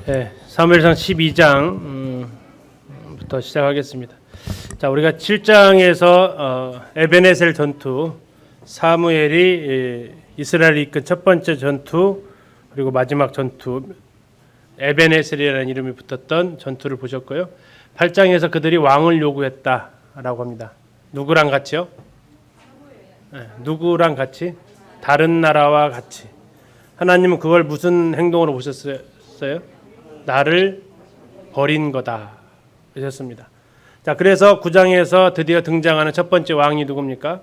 사무엘상 12장부터 시작하겠습니다. 자, 우리가 7장에서 에베네셀 전투, 사무엘이 이스라엘이 이끈 첫 번째 전투, 그리고 마지막 전투, 에베네셀이라는 이름이 붙었던 전투를 보셨고요. 8장에서 그들이 왕을 요구했다라고 합니다. 누구랑 같이요? 누구랑 같이? 다른 나라와 같이. 하나님은 그걸 무슨 행동으로 보셨어요? 나를 버린 거다 하셨습니다. 자, 그래서 9장에서 드디어 등장하는 첫 번째 왕이 누굽니까?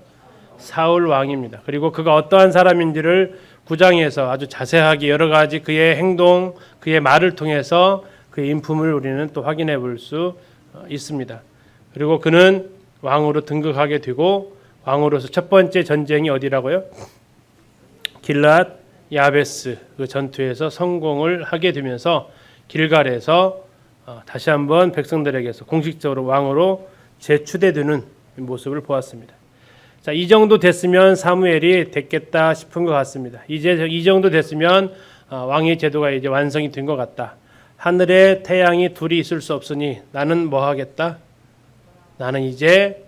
사울 왕입니다. 그리고 그가 어떠한 사람인지를 9장에서 아주 자세하게 여러 가지 그의 행동, 그의 말을 통해서 그의 인품을 우리는 또 확인해 볼 수 있습니다. 그리고 그는 왕으로 등극하게 되고 왕으로서 첫 번째 전쟁이 어디라고요? 길랏 야베스 그 전투에서 성공을 하게 되면서 길갈에서 다시 한번 백성들에게서 공식적으로 왕으로 재추대되는 모습을 보았습니다. 자, 이 정도 됐으면 사무엘이 됐겠다 싶은 것 같습니다. 이제 이 정도 됐으면 왕의 제도가 이제 완성이 된 것 같다. 하늘에 태양이 둘이 있을 수 없으니 나는 뭐 하겠다? 나는 이제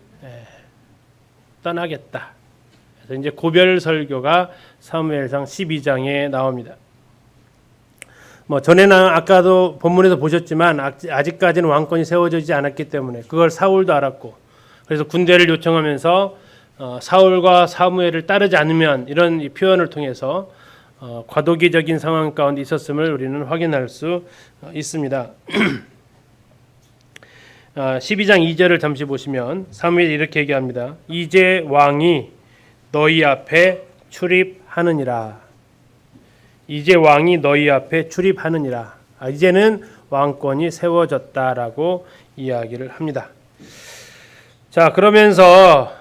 떠나겠다. 그래서 이제 고별 설교가 사무엘상 12장에 나옵니다. 전에는 아까도 본문에서 보셨지만 아직까지는 왕권이 세워지지 않았기 때문에 그걸 사울도 알았고, 그래서 군대를 요청하면서 사울과 사무엘을 따르지 않으면 이런 표현을 통해서 과도기적인 상황 가운데 있었음을 우리는 확인할 수 있습니다. 12장 2절을 잠시 보시면 사무엘이 이렇게 얘기합니다. 이제 왕이 너희 앞에 출입하느니라. 이제 왕이 너희 앞에 출입하느니라. 이제는 왕권이 세워졌다라고 이야기를 합니다. 자, 그러면서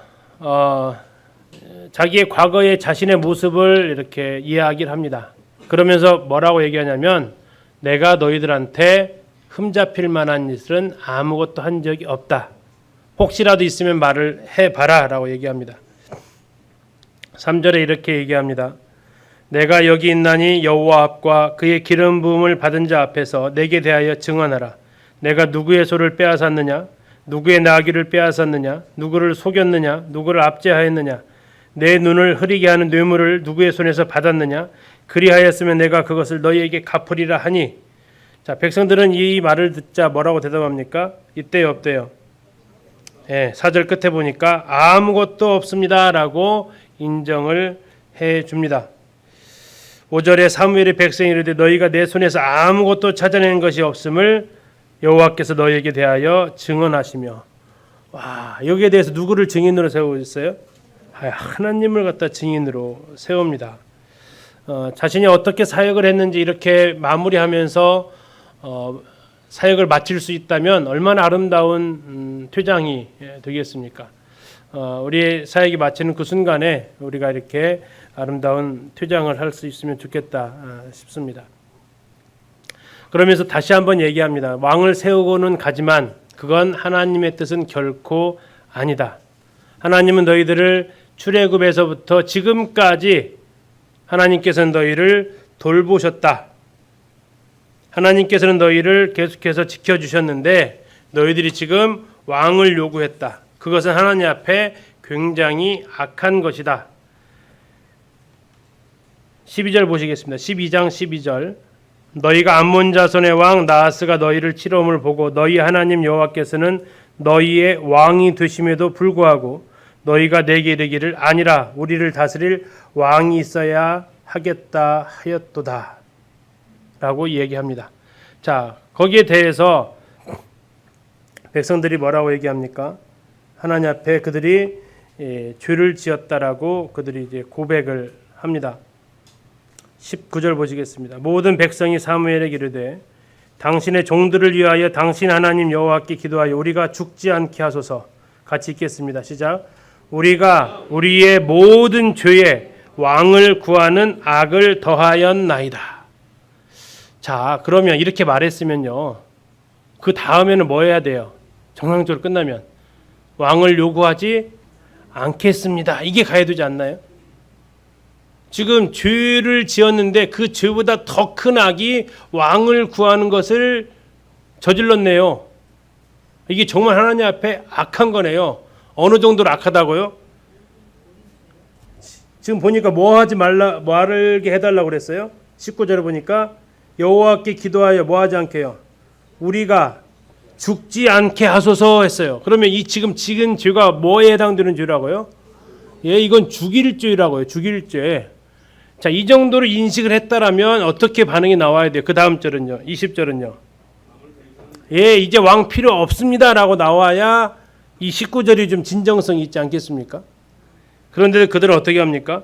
자기의 과거의 자신의 모습을 이렇게 이야기를 합니다. 그러면서 뭐라고 얘기하냐면 내가 너희들한테 흠잡힐 만한 일은 아무것도 한 적이 없다. 혹시라도 있으면 말을 해봐라 라고 얘기합니다. 3절에 이렇게 얘기합니다. 내가 여기 있나니 여호와 앞과 그의 기름 부음을 받은 자 앞에서 내게 대하여 증언하라. 내가 누구의 소를 빼앗았느냐? 누구의 나귀를 빼앗았느냐? 누구를 속였느냐? 누구를 압제하였느냐? 내 눈을 흐리게 하는 뇌물을 누구의 손에서 받았느냐? 그리하였으면 내가 그것을 너희에게 갚으리라 하니. 자, 백성들은 이 말을 듣자 뭐라고 대답합니까? 있대요, 없대요? 4절 끝에 보니까 아무것도 없습니다 라고 인정을 해 줍니다. 5절에 사무엘이 백성이 이르되 너희가 내 손에서 아무것도 찾아낸 것이 없음을 여호와께서 너희에게 대하여 증언하시며. 와, 여기에 대해서 누구를 증인으로 세우셨어요? 하나님을 갖다 증인으로 세웁니다. 자신이 어떻게 사역을 했는지 이렇게 마무리하면서 사역을 마칠 수 있다면 얼마나 아름다운 퇴장이 되겠습니까? 우리의 사역이 마치는 그 순간에 우리가 이렇게 아름다운 퇴장을 할 수 있으면 좋겠다 싶습니다. 그러면서 다시 한번 얘기합니다. 왕을 세우고는 가지만 그건 하나님의 뜻은 결코 아니다. 하나님은 너희들을 출애굽에서부터 지금까지 하나님께서는 너희를 돌보셨다. 하나님께서는 너희를 계속해서 지켜주셨는데 너희들이 지금 왕을 요구했다. 그것은 하나님 앞에 굉장히 악한 것이다. 12절 보시겠습니다. 12장 12절. 너희가 암몬 자손의 왕 나하스가 너희를 치러옴을 보고 너희 하나님 여호와께서는 너희의 왕이 되심에도 불구하고 너희가 내게 이르기를 아니라 우리를 다스릴 왕이 있어야 하겠다 하였도다 라고 얘기합니다. 자, 거기에 대해서 백성들이 뭐라고 얘기합니까? 하나님 앞에 그들이 죄를 지었다라고 그들이 이제 고백을 합니다. 19절 보시겠습니다. 모든 백성이 사무엘에게 이르되 당신의 종들을 위하여 당신 하나님 여호와께 기도하여 우리가 죽지 않게 하소서. 같이 읽겠습니다. 시작. 우리가 우리의 모든 죄에 왕을 구하는 악을 더하였나이다. 자, 그러면 이렇게 말했으면요, 그 다음에는 뭐 해야 돼요? 정상적으로 끝나면 왕을 요구하지 않겠습니다. 이게 가야 되지 않나요? 지금 죄를 지었는데 그 죄보다 더 큰 악이 왕을 구하는 것을 저질렀네요. 이게 정말 하나님 앞에 악한 거네요. 어느 정도로 악하다고요? 지금 보니까 뭐 하지 말게 해달라고 그랬어요? 19절에 보니까 여호와께 기도하여 뭐 하지 않게요? 우리가 죽지 않게 하소서 했어요. 그러면 이 지금 지은 죄가 뭐에 해당되는 죄라고요? 예, 이건 죽일 죄라고요. 죽일 죄. 자, 이 정도로 인식을 했다라면 어떻게 반응이 나와야 돼요? 그 다음 절은요. 20절은요. 예, 이제 왕 필요 없습니다라고 나와야 이 19절이 좀 진정성이 있지 않겠습니까? 그런데 그들은 어떻게 합니까?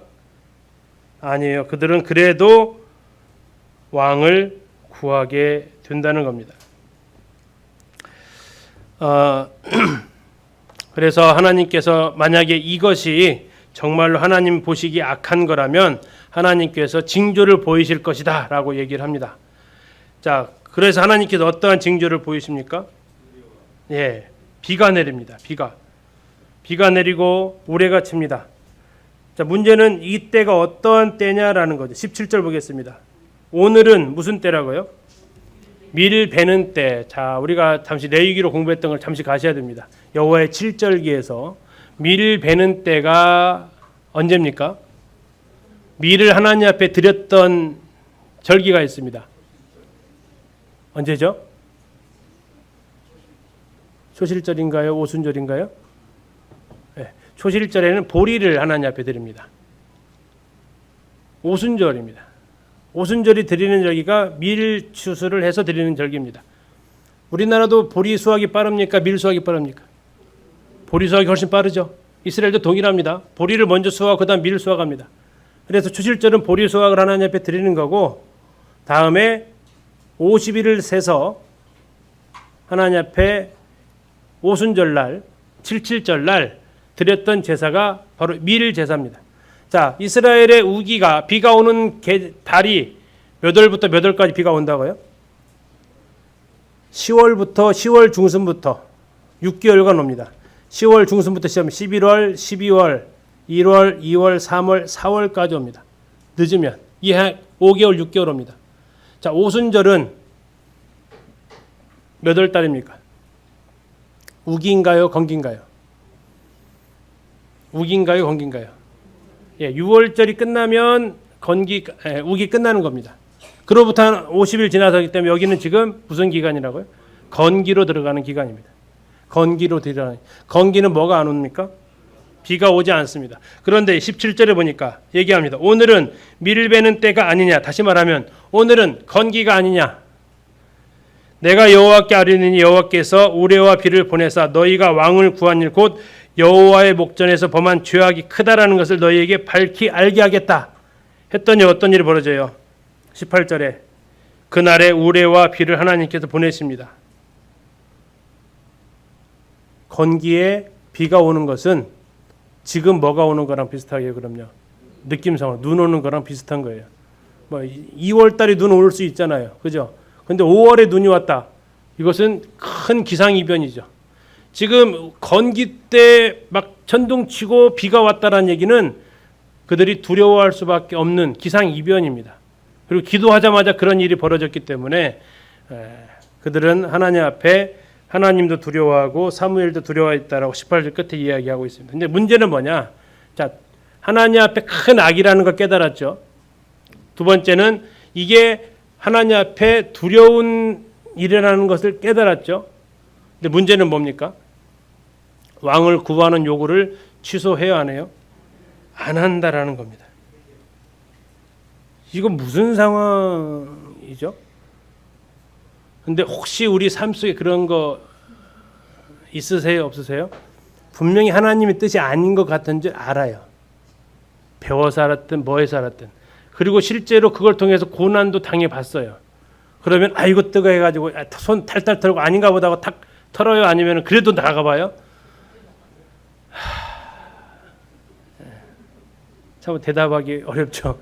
아니에요. 그들은 그래도 왕을 구하게 된다는 겁니다. 그래서 하나님께서 만약에 이것이 정말로 하나님 보시기 악한 거라면 하나님께서 징조를 보이실 것이다 라고 얘기를 합니다. 자, 그래서 하나님께서 어떠한 징조를 보이십니까? 예, 비가 내립니다. 비가 내리고 우레가 칩니다. 자, 문제는 이 때가 어떠한 때냐라는 거죠. 17절 보겠습니다. 오늘은 무슨 때라고요? 밀 베는 때. 자, 우리가 잠시 레위기로 공부했던 걸 잠시 가셔야 됩니다. 여호와의 7절기에서 밀 베는 때가 언제입니까? 밀을 하나님 앞에 드렸던 절기가 있습니다. 언제죠? 초실절인가요? 오순절인가요? 네, 초실절에는 보리를 하나님 앞에 드립니다. 오순절입니다. 오순절이 드리는 절기가 밀 추수를 해서 드리는 절기입니다. 우리나라도 보리 수확이 빠릅니까? 밀 수확이 빠릅니까? 보리 수확이 훨씬 빠르죠. 이스라엘도 동일합니다. 보리를 먼저 수확하고 그다음 밀을 수확합니다. 그래서 초실절은 보리 수확을 하나님 앞에 드리는 거고, 다음에 50일을 세서 하나님 앞에 오순절날, 77절날 드렸던 제사가 바로 밀 제사입니다. 자, 이스라엘의 우기가 비가 오는 달이 몇 월부터 몇 월까지 비가 온다고요? 10월 중순부터 6개월간 옵니다. 10월 중순부터 시작하면 11월, 12월, 1월, 2월, 3월, 4월까지 옵니다. 늦으면 이 5개월, 6개월 옵니다. 자, 오순절은 몇 월 달입니까? 우기인가요? 건기인가요? 우기인가요? 건기인가요? 예, 6월절이 끝나면 우기 끝나는 겁니다. 그로부터 한 50일 지나서기 때문에 여기는 지금 무슨 기간이라고요? 건기로 들어가는 기간입니다. 건기로 들어가는. 건기는 뭐가 안 옵니까? 비가 오지 않습니다. 그런데 17절에 보니까 얘기합니다. 오늘은 밀을 베는 때가 아니냐. 다시 말하면 오늘은 건기가 아니냐. 내가 여호와께 아뢰니 여호와께서 우레와 비를 보내사 너희가 왕을 구한 일 곧 여호와의 목전에서 범한 죄악이 크다라는 것을 너희에게 밝히 알게 하겠다 했더니 어떤 일이 벌어져요? 18절에 그날에 우레와 비를 하나님께서 보내십니다. 건기에 비가 오는 것은 지금 뭐가 오는 거랑 비슷하게 그럼요. 느낌상으로 눈 오는 거랑 비슷한 거예요. 뭐 2월 달에 눈 올 수 있잖아요. 그죠? 근데 5월에 눈이 왔다. 이것은 큰 기상이변이죠. 지금 건기 때 막 천둥치고 비가 왔다라는 얘기는 그들이 두려워할 수밖에 없는 기상이변입니다. 그리고 기도하자마자 그런 일이 벌어졌기 때문에 그들은 하나님 앞에 하나님도 두려워하고 사무엘도 두려워했다라고 18절 끝에 이야기하고 있습니다. 근데 문제는 뭐냐? 자, 하나님 앞에 큰 악이라는 걸 깨달았죠. 두 번째는 이게 하나님 앞에 두려운 일이라는 것을 깨달았죠. 근데 문제는 뭡니까? 왕을 구하는 요구를 취소해야 하네요. 안 한다라는 겁니다. 이건 무슨 상황이죠? 근데 혹시 우리 삶 속에 그런 거 있으세요? 없으세요? 분명히 하나님의 뜻이 아닌 것 같은 줄 알아요. 배워서 알았든 뭐해서 알았든. 그리고 실제로 그걸 통해서 고난도 당해봤어요. 그러면 아이고 뜨거 해가지고 손 탈탈 털고 아닌가 보다 하고 탁 털어요? 아니면 그래도 나가봐요? 참 대답하기 어렵죠.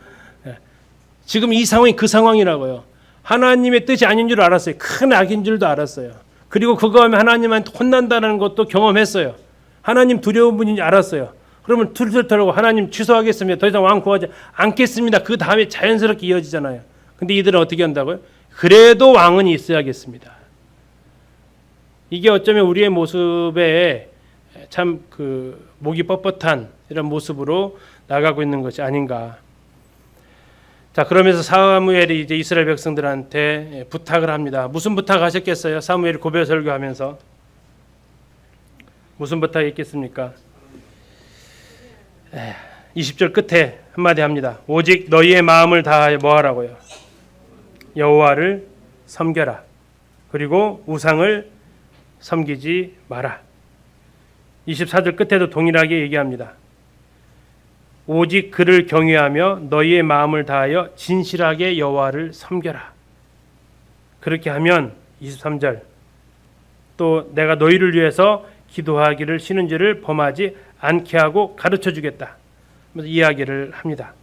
지금 이 상황이 그 상황이라고요. 하나님의 뜻이 아닌 줄 알았어요. 큰 악인 줄도 알았어요. 그리고 그거 하면 하나님한테 혼난다는 것도 경험했어요. 하나님 두려운 분인지 알았어요. 그러면 툴툴 털고 하나님 취소하겠습니다. 더 이상 왕 구하지 않겠습니다. 그 다음에 자연스럽게 이어지잖아요. 근데 이들은 어떻게 한다고요? 그래도 왕은 있어야겠습니다. 이게 어쩌면 우리의 모습에 참 그 목이 뻣뻣한 이런 모습으로 나가고 있는 것이 아닌가. 자, 그러면서 사무엘이 이제 이스라엘 백성들한테 부탁을 합니다. 무슨 부탁하셨겠어요? 사무엘이 고별 설교하면서 무슨 부탁했겠습니까? 20절 끝에 한마디 합니다. 오직 너희의 마음을 다하여 뭐하라고요? 여호와를 섬겨라. 그리고 우상을 섬기지 마라. 24절 끝에도 동일하게 얘기합니다. 오직 그를 경외하며 너희의 마음을 다하여 진실하게 여호와를 섬겨라. 그렇게 하면 23절 또 내가 너희를 위해서 기도하기를 쉬는 죄를 범하지 않게 하고 가르쳐 주겠다. 이야기를 합니다.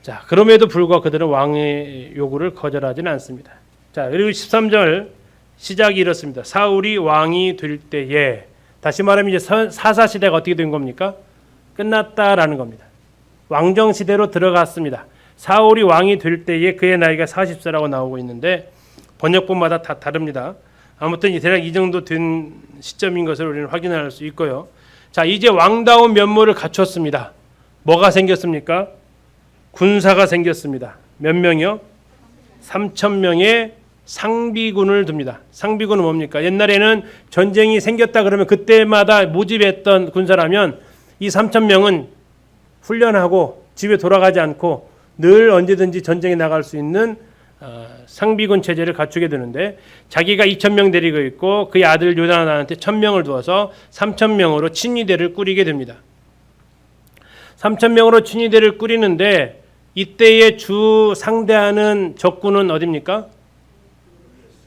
자, 그럼에도 불구하고 그들은 왕의 요구를 거절하지는 않습니다. 자, 그리고 13절 시작이 이렇습니다. 사울이 왕이 될 때에, 다시 말하면 이제 사사 시대가 어떻게 된 겁니까? 끝났다라는 겁니다. 왕정 시대로 들어갔습니다. 사울이 왕이 될 때에 그의 나이가 40세라고 나오고 있는데 번역본마다 다 다릅니다. 아무튼 대략 이 정도 된 시점인 것을 우리는 확인할 수 있고요. 자, 이제 왕다운 면모를 갖췄습니다. 뭐가 생겼습니까? 군사가 생겼습니다. 몇 명이요? 3,000명의 상비군을 둡니다. 상비군은 뭡니까? 옛날에는 전쟁이 생겼다 그러면 그때마다 모집했던 군사라면 이 3,000명은 훈련하고 집에 돌아가지 않고 늘 언제든지 전쟁에 나갈 수 있는 상비군 체제를 갖추게 되는데, 자기가 2,000명 데리고 있고 그의 아들 요나단한테 1,000명을 두어서 3,000명으로 친위대를 꾸리게 됩니다. 3,000명으로 친위대를 꾸리는데 이때의 주 상대하는 적군은 어디입니까?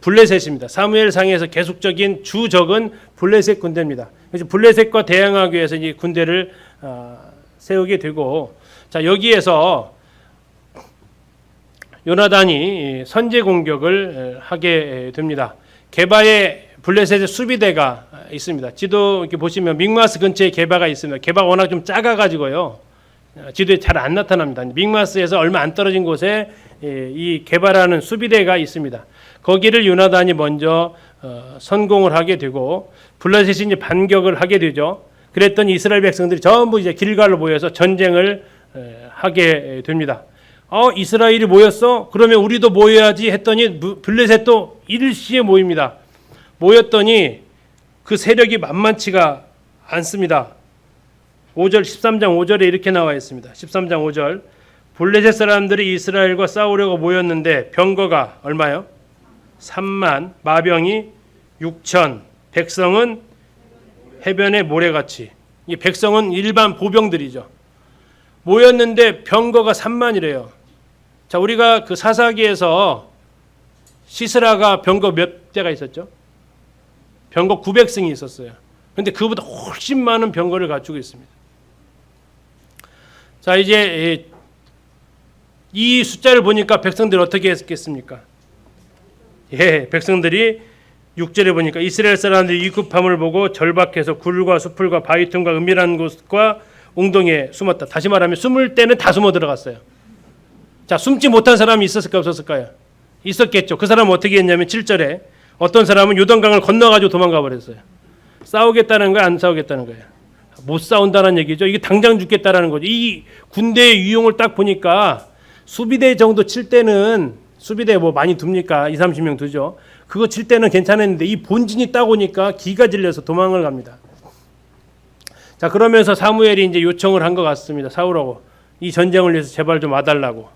블레셋입니다. 사무엘상에서 계속적인 주적은 블레셋 군대입니다. 그래서 블레셋과 대항하기 위해서 이 군대를 세우게 되고, 자, 여기에서 요나단이 선제 공격을 하게 됩니다. 게바에 블레셋의 수비대가 있습니다. 지도 이렇게 보시면 믹마스 근처에 게바가 있습니다. 게바가 워낙 좀 작아가지고요, 지도에 잘 안 나타납니다. 믹마스에서 얼마 안 떨어진 곳에 이 게바라는 수비대가 있습니다. 거기를 요나단이 먼저 선공을 하게 되고 블레셋이 이제 반격을 하게 되죠. 그랬더니 이스라엘 백성들이 전부 이제 길갈로 모여서 전쟁을 하게 됩니다. 이스라엘이 모였어? 그러면 우리도 모여야지 했더니 블레셋도 일시에 모입니다. 모였더니 그 세력이 만만치가 않습니다. 5절 13장 5절에 이렇게 나와 있습니다. 13장 5절 블레셋 사람들이 이스라엘과 싸우려고 모였는데 병거가 얼마요? 3만, 마병이 6천, 백성은 해변의 모래같이. 이 백성은 일반 보병들이죠. 모였는데 병거가 3만이래요. 자, 우리가 그 사사기에서 시스라가 병거 몇 대가 있었죠? 병거 900승이 있었어요. 그런데 그보다 훨씬 많은 병거를 갖추고 있습니다. 자, 이제 이 숫자를 보니까 백성들이 어떻게 했겠습니까? 백성들이 6절에 보니까 이스라엘 사람들이 위급함을 보고 절박해서 굴과 수풀과 바위 틈과 은밀한 곳과 웅덩이에 숨었다. 다시 말하면 숨을 때는 다 숨어 들어갔어요. 자, 숨지 못한 사람이 있었을까요, 없었을까요? 있었겠죠. 그 사람은 어떻게 했냐면 7절에 어떤 사람은 요단강을 건너가지고 도망가 버렸어요. 싸우겠다는 거야, 안 싸우겠다는 거야? 못 싸운다는 얘기죠. 이게 당장 죽겠다라는 거죠. 이 군대의 유용을 딱 보니까 수비대 정도 칠 때는, 수비대 뭐 많이 둡니까? 20-30명 두죠. 그거 칠 때는 괜찮았는데 이 본진이 딱 오니까 기가 질려서 도망을 갑니다. 자, 그러면서 사무엘이 이제 요청을 한 것 같습니다. 사울하고 이 전쟁을 위해서 제발 좀 와달라고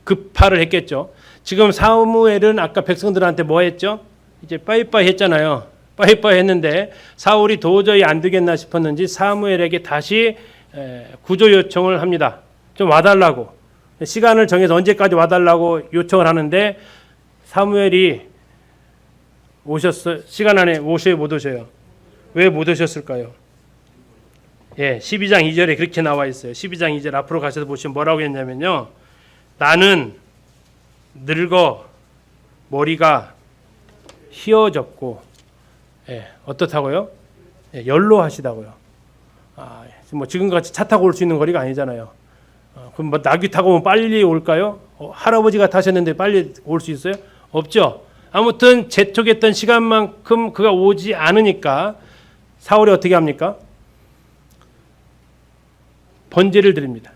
급파를 했겠죠. 지금 사무엘은 아까 백성들한테 뭐 했죠? 이제 빠이빠이 했잖아요. 빠이빠이 했는데 사울이 도저히 안 되겠나 싶었는지 사무엘에게 다시 구조 요청을 합니다. 좀 와달라고. 시간을 정해서 언제까지 와달라고 요청을 하는데 사무엘이 시간 안에 오셔야 못 오셔요. 왜 못 오셨을까요? 12장 2절에 그렇게 나와 있어요. 12장 2절 앞으로 가셔서 보시면 뭐라고 했냐면요. 나는 늙어 머리가 휘어졌고 어떻다고요? 연로하시다고요. 뭐 지금같이 차 타고 올 수 있는 거리가 아니잖아요. 그럼 뭐 나귀 타고 오면 빨리 올까요? 할아버지가 타셨는데 빨리 올 수 있어요? 없죠. 아무튼 재촉했던 시간만큼 그가 오지 않으니까 사울이 어떻게 합니까? 번제를 드립니다.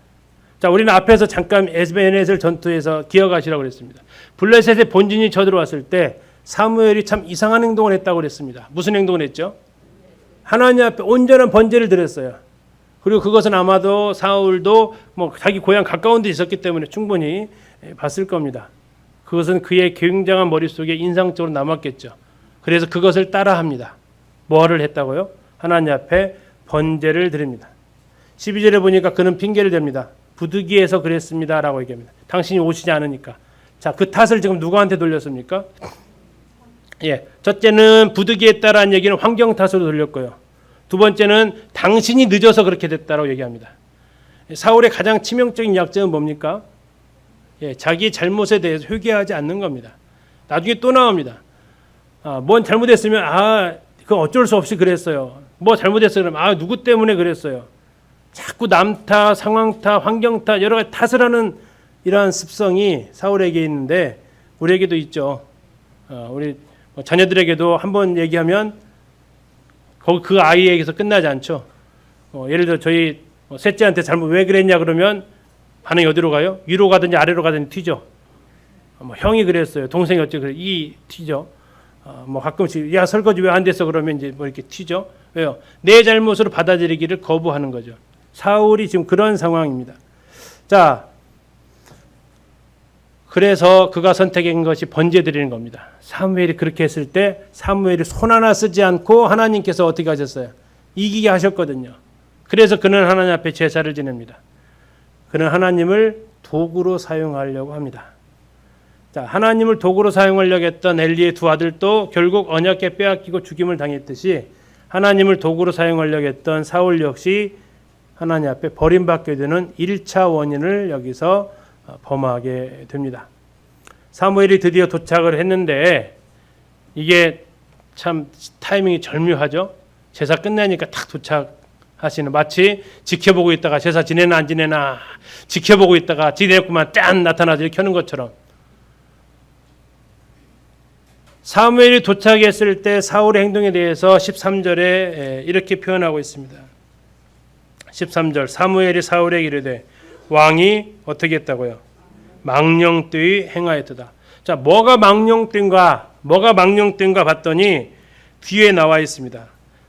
자, 우리는 앞에서 잠깐 에베네셀 전투에서 기억하시라고 그랬습니다. 블레셋의 본진이 쳐들어왔을 때 사무엘이 참 이상한 행동을 했다고 그랬습니다. 무슨 행동을 했죠? 하나님 앞에 온전한 번제를 드렸어요. 그리고 그것은 아마도 사울도 뭐 자기 고향 가까운 데 있었기 때문에 충분히 봤을 겁니다. 그것은 그의 굉장한 머릿속에 인상적으로 남았겠죠. 그래서 그것을 따라합니다. 뭐를 했다고요? 하나님 앞에 번제를 드립니다. 12절에 보니까 그는 핑계를 댑니다. 부득이해서 그랬습니다라고 얘기합니다. 당신이 오시지 않으니까. 자, 그 탓을 지금 누구한테 돌렸습니까? 첫째는 부득이했다라는 얘기는 환경 탓으로 돌렸고요. 두 번째는 당신이 늦어서 그렇게 됐다라고 얘기합니다. 사울의 가장 치명적인 약점은 뭡니까? 자기 잘못에 대해서 회개하지 않는 겁니다. 나중에 또 나옵니다. 뭔 잘못했으면 그건 어쩔 수 없이 그랬어요. 뭐 잘못했어요. 그러면 누구 때문에 그랬어요. 자꾸 남 탓, 상황 탓, 환경 탓, 여러 가지 탓을 하는 이러한 습성이 사울에게 있는데 우리에게도 있죠. 우리 자녀들에게도 한번 얘기하면 그 아이에게서 끝나지 않죠. 예를 들어 저희 셋째한테 잘못 왜 그랬냐 그러면 반응이 어디로 가요? 위로 가든지 아래로 가든지 튀죠. 형이 그랬어요. 동생이 어째 그래? 튀죠. 가끔씩 야 설거지 왜 안 됐어 그러면 이제 뭐 이렇게 튀죠. 왜요? 내 잘못으로 받아들이기를 거부하는 거죠. 사울이 지금 그런 상황입니다. 자, 그래서 그가 선택한 것이 번제 드리는 겁니다. 사무엘이 그렇게 했을 때 사무엘이 손 하나 쓰지 않고 하나님께서 어떻게 하셨어요? 이기게 하셨거든요. 그래서 그는 하나님 앞에 제사를 지냅니다. 그는 하나님을 도구로 사용하려고 합니다. 자, 하나님을 도구로 사용하려고 했던 엘리의 두 아들도 결국 언약궤 빼앗기고 죽임을 당했듯이 하나님을 도구로 사용하려고 했던 사울 역시 하나님 앞에 버림받게 되는 1차 원인을 여기서 범하게 됩니다. 사무엘이 드디어 도착을 했는데 이게 참 타이밍이 절묘하죠. 제사 끝나니까 탁 도착하시는, 마치 지켜보고 있다가 제사 지내나 안 지내나 지켜보고 있다가 지냈구만 짠 나타나서 이렇게 하는 것처럼 사무엘이 도착했을 때 사울의 행동에 대해서 13절에 이렇게 표현하고 있습니다. 13절 사무엘이 사울에게 이르되 왕이 어떻게 했다고요? 망령되이 행하였도다. 자, 뭐가 망령된가 봤더니 뒤에 나와 있습니다.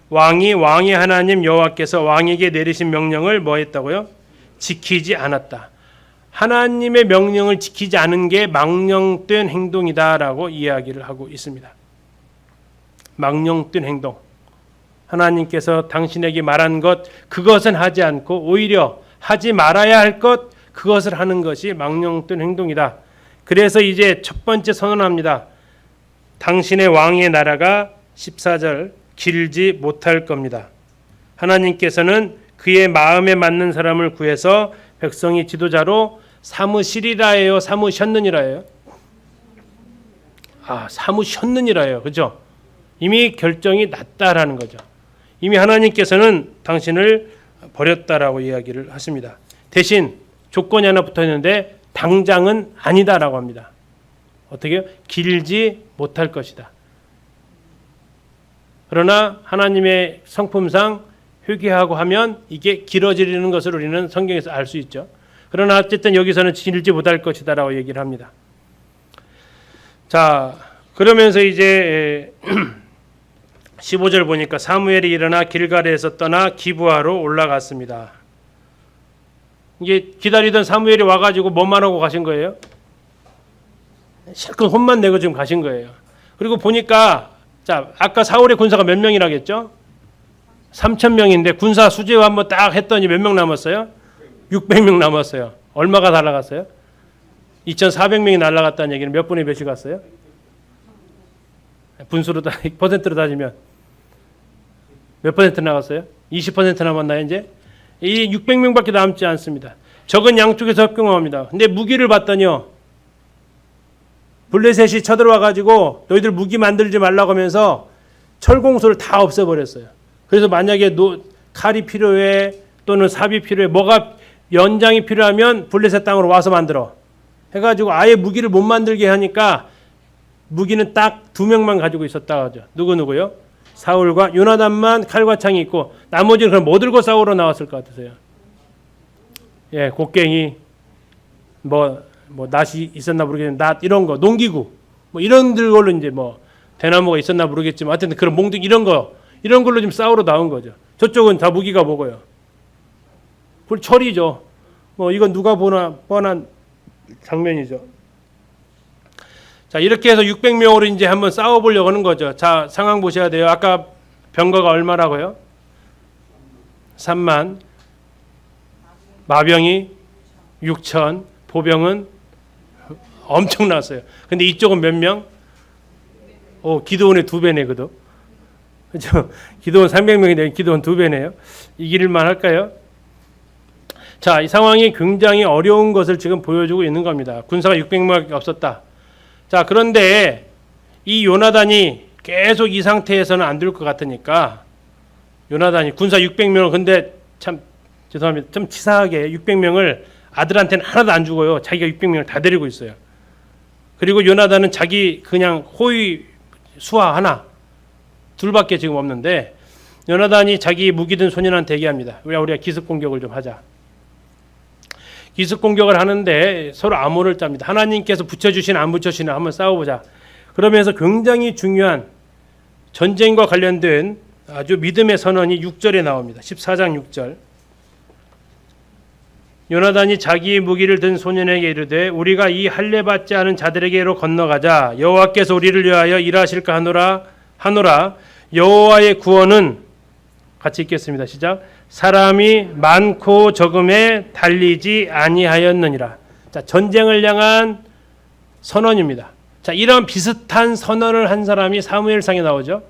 왕의 하나님 여호와께서 왕에게 내리신 명령을 뭐 했다고요? 지키지 않았다. 하나님의 명령을 지키지 않은 게 망령된 행동이다라고 이야기를 하고 있습니다. 망령된 행동. 하나님께서 당신에게 말한 것 그것은 하지 않고 오히려 하지 말아야 할 것 그것을 하는 것이 망령된 행동이다. 그래서 이제 첫 번째 선언합니다. 당신의 왕의 나라가 14절 길지 못할 겁니다. 하나님께서는 그의 마음에 맞는 사람을 구해서 백성이 지도자로 삼으시리라예요, 삼으셨느니라예요? 삼으셨느니라예요. 그죠? 이미 결정이 났다라는 거죠. 이미 하나님께서는 당신을 버렸다라고 이야기를 하십니다. 대신 조건이 하나 붙어 있는데 당장은 아니다라고 합니다. 어떻게 해요? 길지 못할 것이다. 그러나 하나님의 성품상 회개하고 하면 이게 길어지는 것을 우리는 성경에서 알 수 있죠. 그러나 어쨌든 여기서는 길지 못할 것이다라고 얘기를 합니다. 자, 그러면서 이제 15절 보니까 사무엘이 일어나 길갈에서 떠나 기브아로 올라갔습니다. 이게 기다리던 사무엘이 와가지고 뭐만 하고 가신 거예요? 실컷 혼만 내고 지금 가신 거예요. 그리고 보니까 자, 아까 사울의 군사가 몇 명이라겠죠? 3,000명인데 군사 수제화 한번 딱 했더니 몇 명 남았어요? 600명 남았어요. 얼마가 날아갔어요? 2,400명이 날아갔다는 얘기는 몇 분의 몇이 갔어요? 분수로 퍼센트로 따지면 몇 퍼센트 나갔어요? 20% 남았나요 이제? 이 600명밖에 남지 않습니다. 적은 양쪽에서 협경합니다. 근데 무기를 봤더니요. 블레셋이 쳐들어와가지고 너희들 무기 만들지 말라고 하면서 철공소를 다 없애버렸어요. 그래서 만약에 칼이 필요해 또는 삽이 필요해 뭐가 연장이 필요하면 블레셋 땅으로 와서 만들어 해가지고 아예 무기를 못 만들게 하니까 무기는 딱 2명만 가지고 있었다 하죠. 누구요? 사울과 요나단만 칼과 창이 있고 나머지는 그럼 뭐 들고 싸우러 나왔을 것 같으세요? 예, 곡괭이 뭐 낫이 있었나 모르겠는데 낫 이런 거 농기구 뭐 이런 걸로 이제 뭐 대나무가 있었나 모르겠지만 하여튼 그런 몽둥이 이런 걸로 좀 싸우러 나온 거죠. 저쪽은 다 무기가 뭐고요? 그걸 철이죠. 뭐 이건 누가 보나 뻔한 장면이죠. 자, 이렇게 해서 600명으로 이제 한번 싸워보려고 하는 거죠. 자, 상황 보셔야 돼요. 아까 병거가 얼마라고요? 3만, 마병이 6천, 보병은 엄청났어요. 근데 이쪽은 몇 명? 기드온의 2배네, 그도. 그죠? 기드온 300명인데 기드온 2배네요. 이길만 할까요? 자, 이 상황이 굉장히 어려운 것을 지금 보여주고 있는 겁니다. 군사가 600명밖에 없었다. 자, 그런데 이 요나단이 계속 이 상태에서는 안 될 것 같으니까 요나단이 군사 600명을 근데 참 죄송합니다. 좀 치사하게 600명을 아들한테는 하나도 안 주고요. 자기가 600명을 다 데리고 있어요. 그리고 요나단은 자기 그냥 호위 수하 하나 둘밖에 지금 없는데 요나단이 자기 무기 든 소년한테 얘기합니다. 우리가 기습 공격을 좀 하자. 기습 공격을 하는데 서로 암호를 짭니다. 하나님께서 붙여주시나 안 붙여주시나 한번 싸워보자. 그러면서 굉장히 중요한 전쟁과 관련된 아주 믿음의 선언이 6절에 나옵니다. 14장 6절. 요나단이 자기의 무기를 든 소년에게 이르되 우리가 이 할례 받지 않은 자들에게로 건너가자. 여호와께서 우리를 위하여 일하실까 하노라. 여호와의 구원은 같이 읽겠습니다. 시작. 사람이 많고 적음에 달리지 아니하였느니라. 자, 전쟁을 향한 선언입니다. 자, 이런 비슷한 선언을 한 사람이 사무엘상에 나오죠.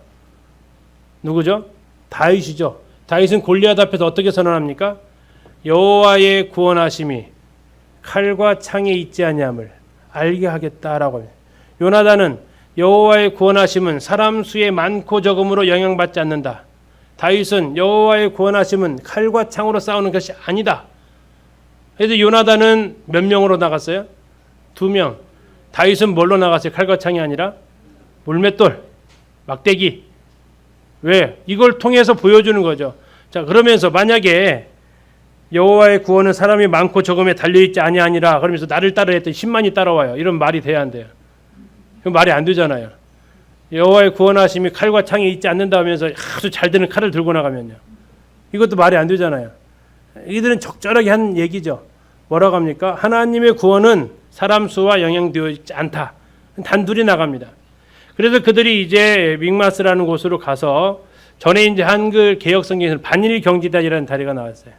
누구죠? 다윗이죠. 다윗은 골리앗 앞에서 어떻게 선언합니까? 여호와의 구원하심이 칼과 창에 있지 아니함을 알게 하겠다라고 합니다. 요나단은 여호와의 구원하심은 사람 수의 많고 적음으로 영향받지 않는다. 다윗은 여호와의 구원하심은 칼과 창으로 싸우는 것이 아니다. 그래서 요나단은 몇 명으로 나갔어요? 2명. 다윗은 뭘로 나갔어요? 칼과 창이 아니라 물맷돌, 막대기. 왜? 이걸 통해서 보여주는 거죠. 자, 그러면서 만약에 여호와의 구원은 사람이 많고 적음에 달려있지 아니하니라 그러면서 나를 따르라 했더니 10만이 따라와요. 이런 말이 돼야 안 돼요. 그럼 말이 안 되잖아요. 여호와의 구원하심이 칼과 창에 있지 않는다 하면서 아주 잘 되는 칼을 들고 나가면요. 이것도 말이 안 되잖아요. 이들은 적절하게 한 얘기죠. 뭐라고 합니까? 하나님의 구원은 사람 수와 영향되어 있지 않다. 단둘이 나갑니다. 그래서 그들이 이제 믹마스라는 곳으로 가서 전에 이제 한글 개역 성경에서는 반일 경지단이라는 다리가 나왔어요.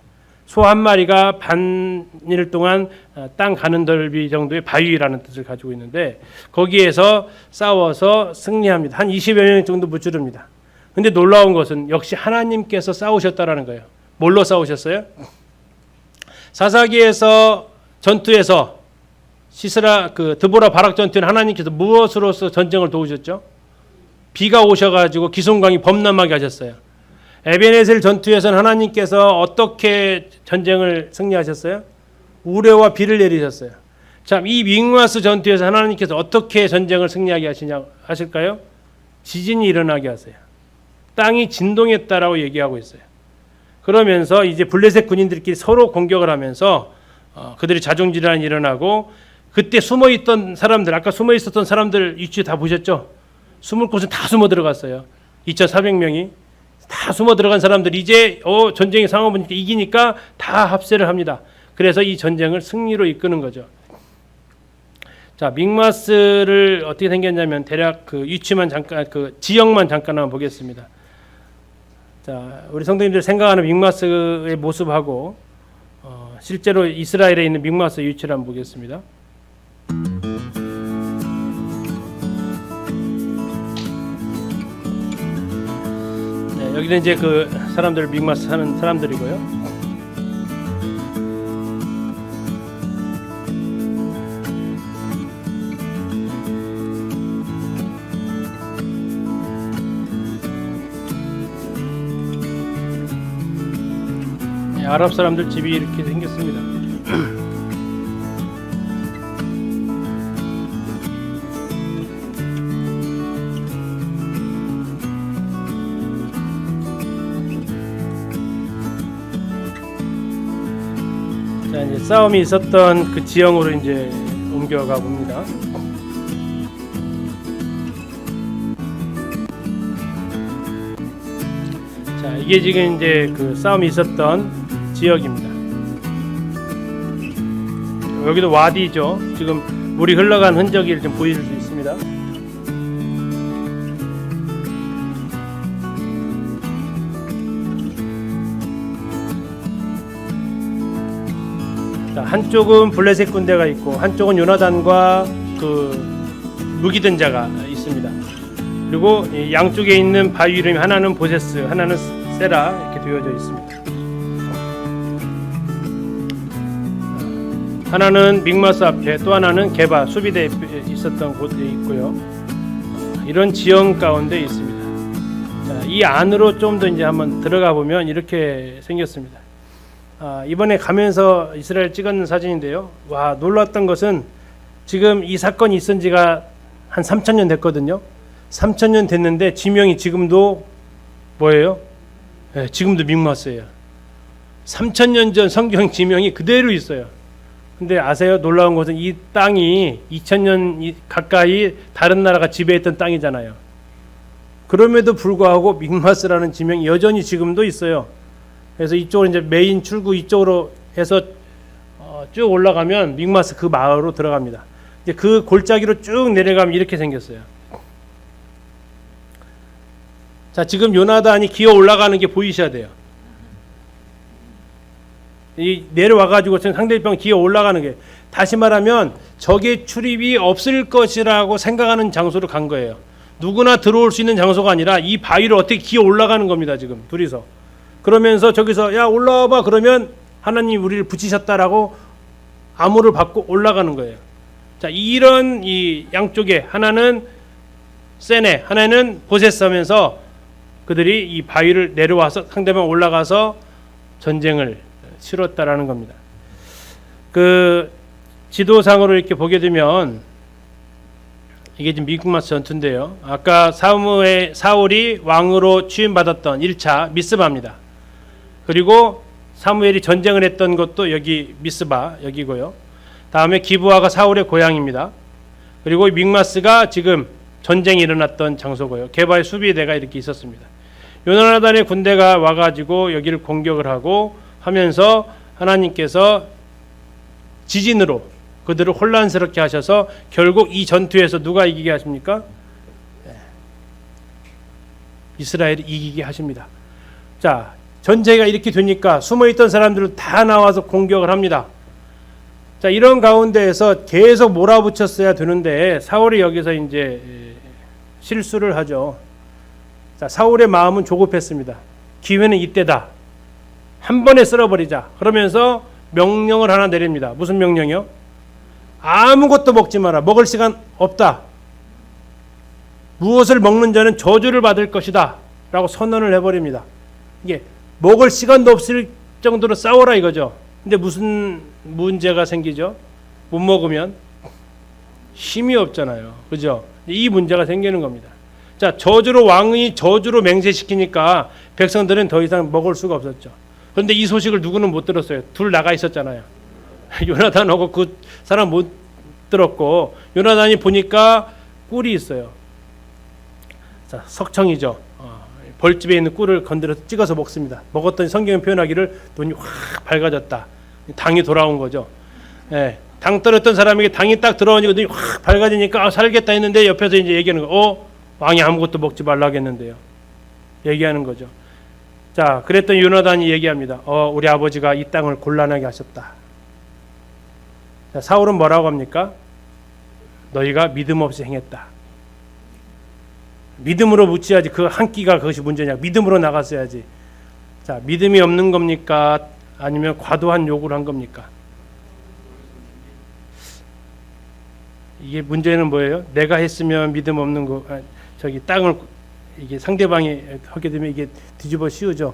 소 한 마리가 반일 동안 땅 가는 넓이 정도의 바위라는 뜻을 가지고 있는데 거기에서 싸워서 승리합니다. 한 20여 명 정도 무찌릅니다. 근데 놀라운 것은 역시 하나님께서 싸우셨다라는 거예요. 뭘로 싸우셨어요? 사사기에서 전투에서 드보라 바락 전투는 하나님께서 무엇으로서 전쟁을 도우셨죠? 비가 오셔가지고 기송강이 범람하게 하셨어요. 에베네셀 전투에서는 하나님께서 어떻게 전쟁을 승리하셨어요? 우레와 비를 내리셨어요. 참, 이 믹마스 전투에서 하나님께서 어떻게 전쟁을 승리하게 하실까요? 지진이 일어나게 하세요. 땅이 진동했다라고 얘기하고 있어요. 그러면서 이제 블레셋 군인들끼리 서로 공격을 하면서 그들이 자중질환이 일어나고 그때 숨어있던 사람들, 아까 숨어있었던 사람들 위치 다 보셨죠? 숨을 곳은 다 숨어 들어갔어요. 2,400명이. 다 숨어 들어간 사람들 이제 전쟁의 상황을 보니까 이기니까 다 합세를 합니다. 그래서 이 전쟁을 승리로 이끄는 거죠. 자, 믹마스를 어떻게 생겼냐면 대략 그 위치만 잠깐 그 지역만 잠깐 한번 보겠습니다. 자, 우리 성도님들 생각하는 믹마스의 모습하고 실제로 이스라엘에 있는 믹마스의 위치를 한번 보겠습니다. 여기는 이제 그 사람들 믹마스 사는 사람들이고요. 아랍 사람들 집이 이렇게 생겼습니다. 자, 이제 싸움이 있었던 그 지형으로 이제 옮겨가 봅니다. 자, 이게 지금 이제 그 싸움이 있었던 지역입니다. 여기도 와디죠. 지금 물이 흘러간 흔적이 좀 보일 수 있습니다. 자, 한쪽은 블레셋 군대가 있고 한쪽은 요나단과 그 무기든 자가 있습니다. 그리고 이 양쪽에 있는 바위 이름이 하나는 보세스, 하나는 세라 이렇게 되어져 있습니다. 하나는 믹마스 앞에, 또 하나는 게바 수비대에 있었던 곳에 있고요. 이런 지형 가운데 있습니다. 자, 이 안으로 좀 더 이제 한번 들어가 보면 이렇게 생겼습니다. 이번에 가면서 이스라엘 찍었는 사진인데요. 와, 놀랐던 것은 지금 이 사건이 있은 지가 한 3,000년 됐거든요. 3,000년 됐는데 지명이 지금도 뭐예요? 네, 지금도 믹마스예요. 3,000년 전 성경 지명이 그대로 있어요. 근데 아세요? 놀라운 것은 이 땅이 2,000년 가까이 다른 나라가 지배했던 땅이잖아요. 그럼에도 불구하고 믹마스라는 지명이 여전히 지금도 있어요. 그래서 이쪽으로 이제 메인 출구 이쪽으로 해서 쭉 올라가면 믹마스 그 마을로 들어갑니다. 이제 그 골짜기로 쭉 내려가면 이렇게 생겼어요. 자, 지금 요나단이 기어 올라가는 게 보이셔야 돼요. 이 내려와가지고 상대방 기어 올라가는 게, 다시 말하면 적의 출입이 없을 것이라고 생각하는 장소로 간 거예요. 누구나 들어올 수 있는 장소가 아니라 이 바위를 어떻게 기어 올라가는 겁니다. 지금 둘이서. 그러면서 저기서 야 올라와봐 그러면 하나님 우리를 붙이셨다라고 암호를 받고 올라가는 거예요. 자, 이런 이 양쪽에 하나는 세네, 하나는 보세스 하면서 그들이 이 바위를 내려와서 상대방 올라가서 전쟁을 치렀다라는 겁니다. 그 지도상으로 이렇게 보게 되면 이게 지금 믹마스 전투인데요. 아까 사울이 왕으로 취임받았던 1차 미스바입니다. 그리고 사무엘이 전쟁을 했던 것도 여기 미스바 여기고요. 다음에 기브아가 사울의 고향입니다. 그리고 믹마스가 지금 전쟁이 일어났던 장소고요. 게바의 수비대가 이렇게 있었습니다. 요나단의 군대가 와가지고 여기를 공격을 하고 하면서 하나님께서 지진으로 그들을 혼란스럽게 하셔서 결국 이 전투에서 누가 이기게 하십니까? 이스라엘이 이기게 하십니다. 자, 전쟁이 이렇게 되니까 숨어있던 사람들을 다 나와서 공격을 합니다. 자, 이런 가운데에서 계속 몰아붙였어야 되는데 사울이 여기서 이제 실수를 하죠. 자, 사울의 마음은 조급했습니다. 기회는 이때다. 한 번에 쓸어버리자. 그러면서 명령을 하나 내립니다. 무슨 명령이요? 아무것도 먹지 마라. 먹을 시간 없다. 무엇을 먹는 자는 저주를 받을 것이다. 라고 선언을 해버립니다. 이게 먹을 시간도 없을 정도로 싸워라 이거죠. 근데 무슨 문제가 생기죠? 못 먹으면 힘이 없잖아요. 그죠? 이 문제가 생기는 겁니다. 자, 저주로 왕이 저주로 맹세시키니까 백성들은 더 이상 먹을 수가 없었죠. 그런데 이 소식을 누구는 못 들었어요. 둘 나가 있었잖아요. 요나단하고 그 사람 못 들었고, 요나단이 보니까 꿀이 있어요. 자, 석청이죠. 벌집에 있는 꿀을 건드려서 찍어서 먹습니다. 먹었더니 성경이 표현하기를 눈이 확 밝아졌다. 당이 돌아온 거죠. 예, 당 떨었던 사람에게 당이 딱 들어오니까 눈이 확 밝아지니까 살겠다 했는데 옆에서 이제 얘기하는 거, 왕이 아무것도 먹지 말라겠는데요. 얘기하는 거죠. 자, 그랬더니 요나단이 얘기합니다. 우리 아버지가 이 땅을 곤란하게 하셨다. 자, 사울은 뭐라고 합니까? 너희가 믿음 없이 행했다. 믿음으로 묻혀야지. 그 한 끼가 그것이 문제냐. 믿음으로 나갔어야지. 자, 믿음이 없는 겁니까? 아니면 과도한 요구를 한 겁니까? 이게 문제는 뭐예요? 내가 했으면 믿음 없는 거, 저기 땅을 이게 상대방이 하게 되면 이게 뒤집어 씌우죠.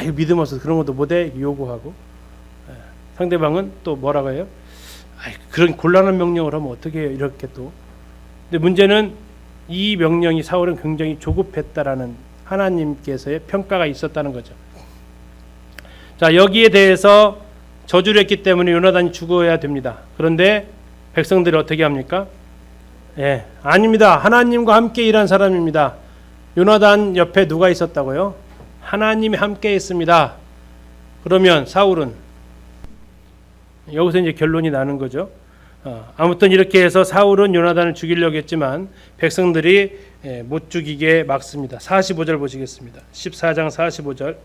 이거 믿음 없어서 그런 것도 못해 요구하고, 상대방은 또 뭐라고 해요? 그런 곤란한 명령을 하면 어떻게 해요? 이렇게 또. 근데 문제는 이 명령이 사울은 굉장히 조급했다라는 하나님께서의 평가가 있었다는 거죠. 자, 여기에 대해서 저주를 했기 때문에 요나단이 죽어야 됩니다. 그런데 백성들이 어떻게 합니까? 아닙니다. 하나님과 함께 일한 사람입니다. 요나단 옆에 누가 있었다고요? 하나님이 함께 있습니다. 그러면 사울은 여기서 이제 결론이 나는 거죠. 아무튼 이렇게 해서 사울은 요나단을 죽이려고 했지만 백성들이 못 죽이게 막습니다. 45절 보시겠습니다. 14장 45절.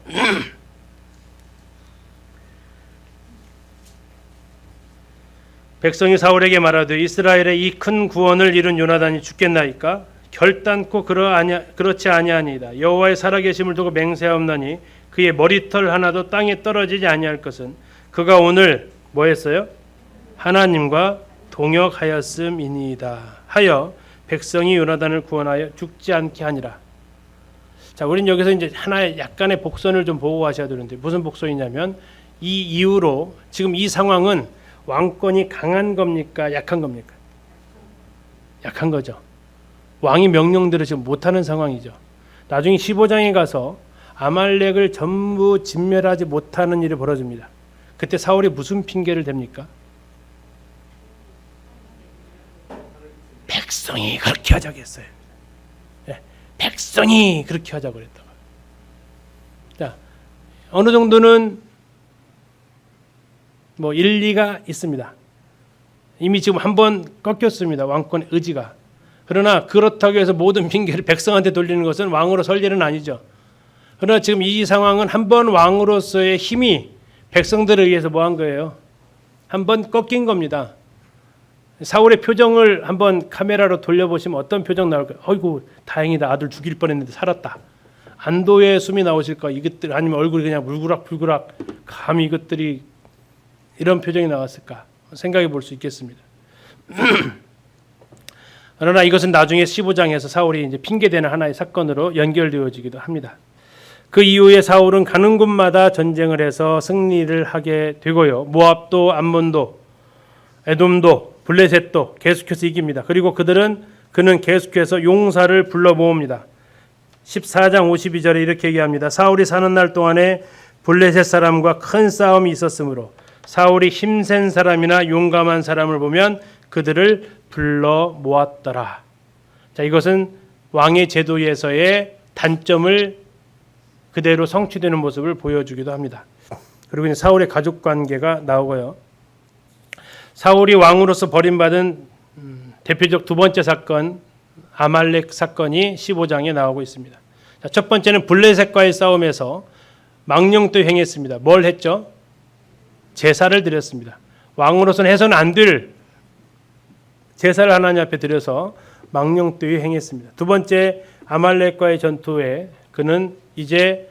백성이 사울에게 말하되 이스라엘의 이 큰 구원을 이룬 요나단이 죽겠나이까? 결단코 그렇지 아니하니이다. 여호와의 살아계심을 두고 맹세하옵나니 그의 머리털 하나도 땅에 떨어지지 아니할 것은 그가 오늘 뭐 했어요? 하나님과 동역하였음이니이다 하여 백성이 요나단을 구원하여 죽지 않게 하니라. 자, 우린 여기서 이제 하나의 약간의 복선을 좀 보고 하셔야 되는데 무슨 복선이냐면 이 이후로 지금 이 상황은 왕권이 강한 겁니까? 약한 겁니까? 약한 거죠. 왕이 명령대로 지금 못하는 상황이죠. 나중에 15장에 가서 아말렉을 전부 진멸하지 못하는 일이 벌어집니다. 그때 사울이 무슨 핑계를 댑니까? 백성이 그렇게 하자고 했어요. 백성이 그렇게 하자고 그랬다고. 자, 어느 정도는 뭐 일리가 있습니다. 이미 지금 한번 꺾였습니다. 왕권의 의지가. 그러나 그렇다고 해서 모든 핑계를 백성한테 돌리는 것은 왕으로 설 일은 아니죠. 그러나 지금 이 상황은 한번 왕으로서의 힘이 백성들에 의해서 뭐 한 거예요? 한번 꺾인 겁니다. 사울의 표정을 한번 카메라로 돌려보시면 어떤 표정 나올까요? 어이구 다행이다. 아들 죽일 뻔했는데 살았다. 안도의 숨이 나오실까? 이것들 아니면 얼굴이 그냥 물그락불그락 감히 이것들이 이런 표정이 나왔을까 생각해 볼 수 있겠습니다. 그러나 이것은 나중에 15장에서 사울이 이제 핑계대는 하나의 사건으로 연결되어지기도 합니다. 그 이후에 사울은 가는 곳마다 전쟁을 해서 승리를 하게 되고요. 모압도 암몬도 에돔도 블레셋도 계속해서 이깁니다. 그리고 그는 계속해서 용사를 불러 모읍니다. 14장 52절에 이렇게 얘기합니다. 사울이 사는 날 동안에 블레셋 사람과 큰 싸움이 있었으므로 사울이 힘센 사람이나 용감한 사람을 보면 그들을 불러 모았더라. 자, 이것은 왕의 제도에서의 단점을 그대로 성취되는 모습을 보여주기도 합니다. 그리고 이제 사울의 가족 관계가 나오고요. 사울이 왕으로서 버림받은 대표적 두 번째 사건 아말렉 사건이 15장에 나오고 있습니다. 자, 첫 번째는 블레셋과의 싸움에서 망령도 행했습니다. 뭘 했죠? 제사를 드렸습니다. 왕으로서는 해서는 안 될 제사를 하나님 앞에 드려서 망령되이 행했습니다. 두 번째 아말렉과의 전투에 그는 이제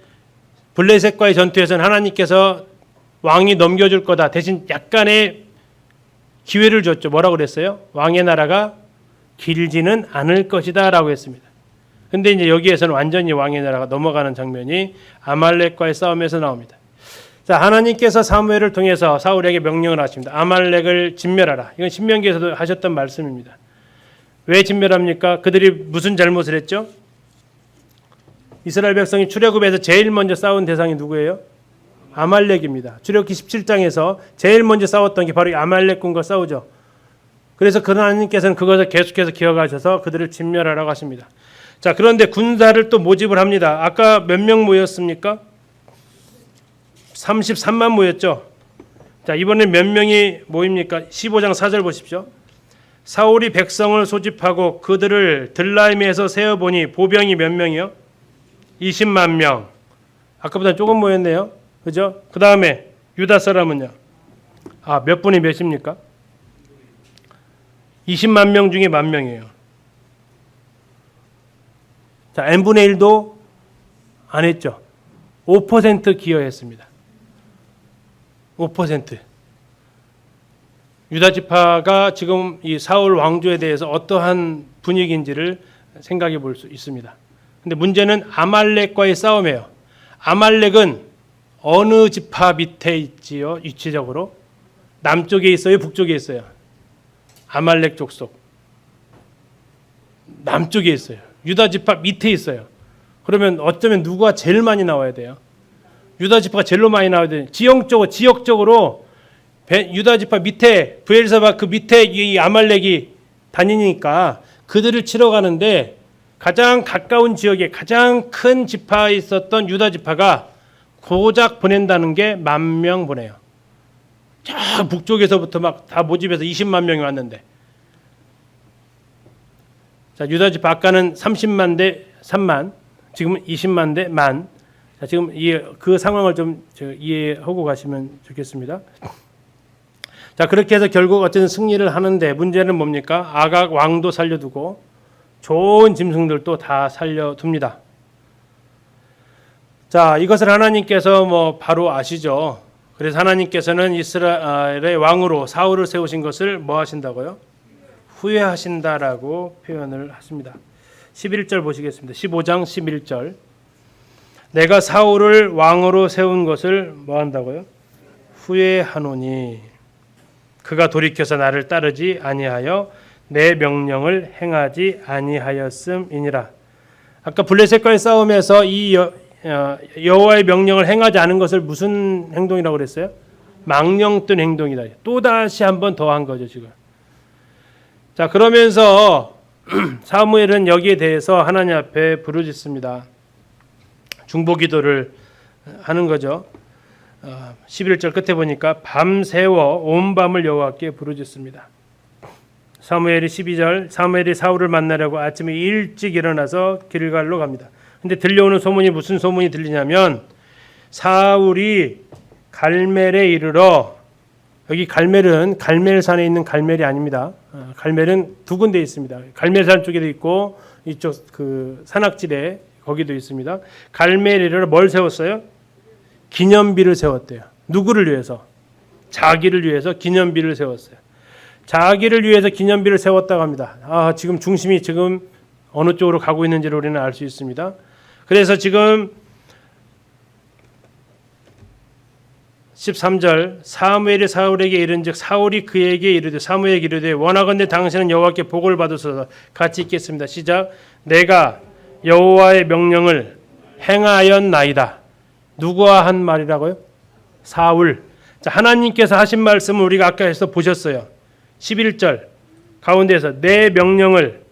블레셋과의 전투에서는 하나님께서 왕이 넘겨줄 거다. 대신 약간의 기회를 줬죠. 뭐라고 그랬어요? 왕의 나라가 길지는 않을 것이다 라고 했습니다. 근데 이제 여기에서는 완전히 왕의 나라가 넘어가는 장면이 아말렉과의 싸움에서 나옵니다. 자, 하나님께서 사무엘을 통해서 사울에게 명령을 하십니다. 아말렉을 진멸하라. 이건 신명기에서도 하셨던 말씀입니다. 왜 진멸합니까? 그들이 무슨 잘못을 했죠? 이스라엘 백성이 출애굽에서 제일 먼저 싸운 대상이 누구예요? 아말렉입니다. 출애굽기 17장에서 제일 먼저 싸웠던 게 바로 이 아말렉군과 싸우죠. 그래서 하나님께서는 그것을 계속해서 기억하셔서 그들을 진멸하라고 하십니다. 자, 그런데 군사를 또 모집을 합니다. 아까 몇 명 모였습니까? 33만 모였죠. 자, 이번에 몇 명이 모입니까? 15장 4절 보십시오. 사울이 백성을 소집하고 그들을 들라임에서 세어보니 보병이 몇 명이요? 20만 명. 아까보다 조금 모였네요. 그죠? 그 다음에 유다 사람은요? 몇 분이 몇입니까? 20만 명 중에 10,000명이에요. 자, n분의 1도 안 했죠. 5% 기여했습니다. 5%. 유다 지파가 지금 이 사울 왕조에 대해서 어떠한 분위기인지를 생각해 볼 수 있습니다. 근데 문제는 아말렉과의 싸움이에요. 아말렉은 어느 지파 밑에 있지요? 위치적으로 남쪽에 있어요, 북쪽에 있어요? 아말렉 족속 남쪽에 있어요. 유다 지파 밑에 있어요. 그러면 어쩌면 누가 제일 많이 나와야 돼요? 유다 지파가 제일 많이 나와야 돼요. 지역적으로 유다 지파 밑에 브엘사바 그 밑에 이 아말렉이 다니니까 그들을 치러 가는데 가장 가까운 지역에 가장 큰 지파에 있었던 유다 지파가 고작 보낸다는 게 10,000명 보내요. 저 북쪽에서부터 막 다 모집해서 20만 명이 왔는데, 자 유다 지파 아까는 30만 대 3만, 지금은 20만 대 10,000. 자 지금 그 상황을 좀 이해하고 가시면 좋겠습니다. 자 그렇게 해서 결국 어쨌든 승리를 하는데 문제는 뭡니까? 아각 왕도 살려두고 좋은 짐승들도 다 살려둡니다. 자 이것을 하나님께서 뭐 바로 아시죠. 그래서 하나님께서는 이스라엘의 왕으로 사울을 세우신 것을 뭐 하신다고요? 후회하신다라고 표현을 하십니다. 11절 보시겠습니다. 15장 11절. 내가 사울을 왕으로 세운 것을 뭐 한다고요? 후회하노니 그가 돌이켜서 나를 따르지 아니하여 내 명령을 행하지 아니하였음이니라. 아까 블레셋과의 싸움에서 이 여호와의 명령을 행하지 않은 것을 무슨 행동이라고 그랬어요? 망령된 행동이다. 또 다시 한 번 더 한 거죠 지금. 자 그러면서 사무엘은 여기에 대해서 하나님 앞에 부르짖습니다. 중보기도를 하는 거죠. 11절 끝에 보니까 밤새워 온 밤을 여호와께 부르짖습니다. 사무엘이 12절 사무엘이 사울을 만나려고 아침에 일찍 일어나서 길갈로 갑니다. 근데 들려오는 소문이 무슨 소문이 들리냐면 사울이 갈멜에 이르러, 여기 갈멜은 갈멜산에 있는 갈멜이 아닙니다. 갈멜은 두 군데 있습니다. 갈멜산 쪽에도 있고 이쪽 그 산악지대 거기도 있습니다. 갈멜에 이르러 뭘 세웠어요? 기념비를 세웠대요. 누구를 위해서? 자기를 위해서 기념비를 세웠어요. 자기를 위해서 기념비를 세웠다고 합니다. 지금 중심이 지금 어느 쪽으로 가고 있는지를 우리는 알 수 있습니다. 그래서 지금 13절 사무엘이 사울에게 이른즉 사울이 그에게 이르되 사무엘에게 이르되 원하건대 당신은 여호와께 복을 받으소서. 같이 읽겠습니다. 시작. 내가 여호와의 명령을 행하였나이다. 누구와 한 말이라고요? 사울. 자, 하나님께서 하신 말씀을 우리가 아까 해서 보셨어요. 11절 가운데에서 내 명령을